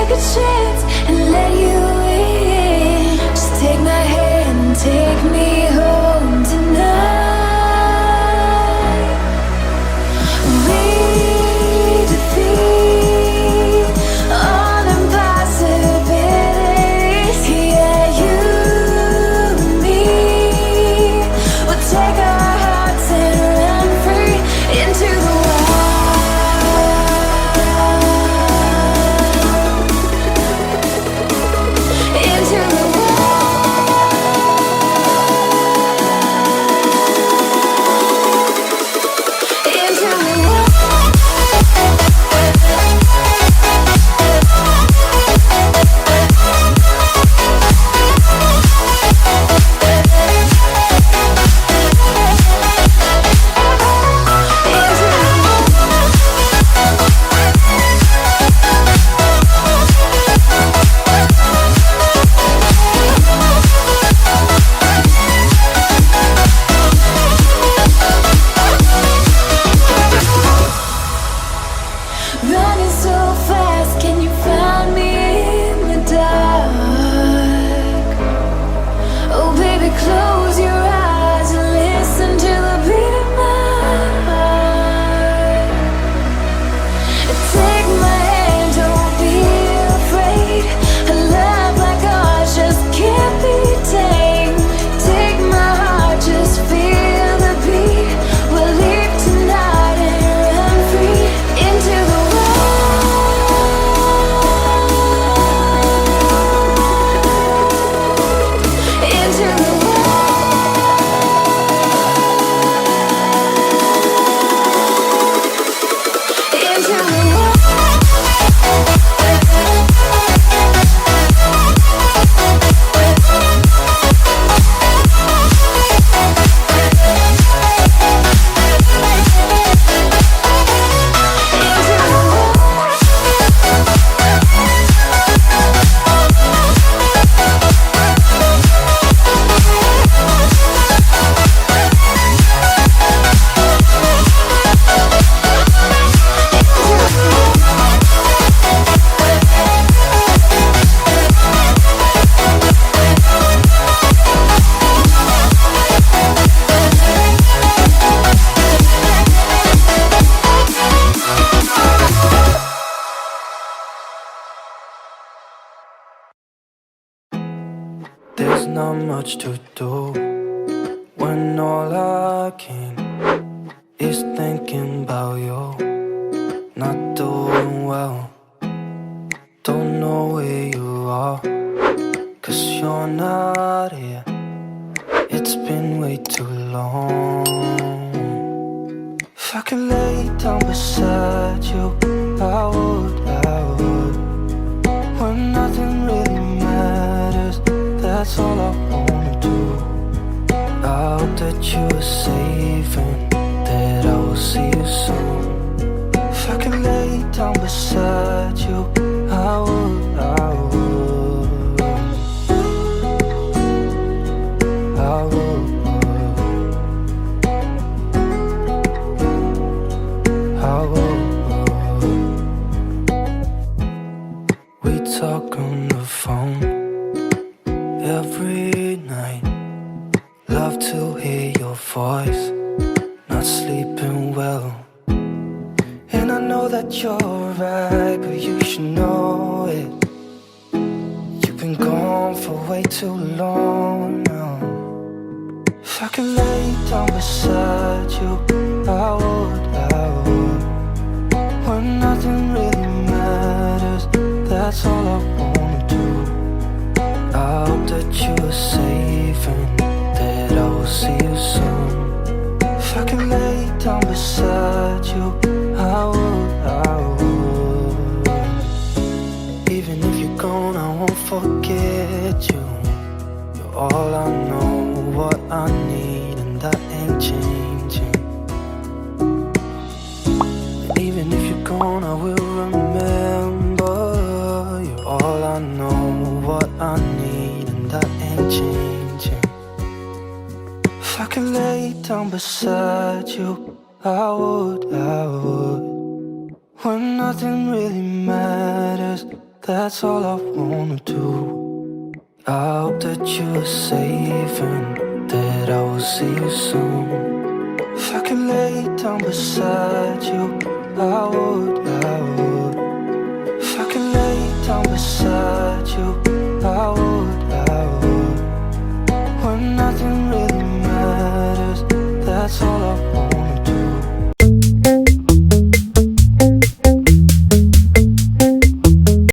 take a chance and let you in. Just take my hand and take me home tonight. We defeat all impossibilities. Yeah, you and me will take our hearts and run free into the There's not much to do when all I can is thinking about you. Not doing well, don't know where you are, 'cause you're not here. It's been way too long. If I could lay down beside you, I would, when nothing really matters. That's all I wanna do. I hope that you are safe and that I will see you soon. If I could lay down beside you, I would, I would, I would, I would. We talk on the phone every night. Love to hear your voice. Not sleeping well, and I know that you're right, but you should know it. You've been gone for way too long now. If I could lay down beside you, I would, when nothing really matters. That's all I wanna do. I hope that you are safe and that I will see you soon. If I can lay down beside you, I would, I would. Even if you're gone, I won't forget you. You're all I know, what I need, and that ain't changing. And even if you're gone, I will remember. You're all I know, what I need, and that ain't changing. If I could lay down beside you, I would, when nothing really matters. that's all I wanna do. I hope that you are safe and that I will see you soon. If I could lay down beside you, I would, I would. If I could lay down beside you, I would, I would. When nothing really matters, that's all I want.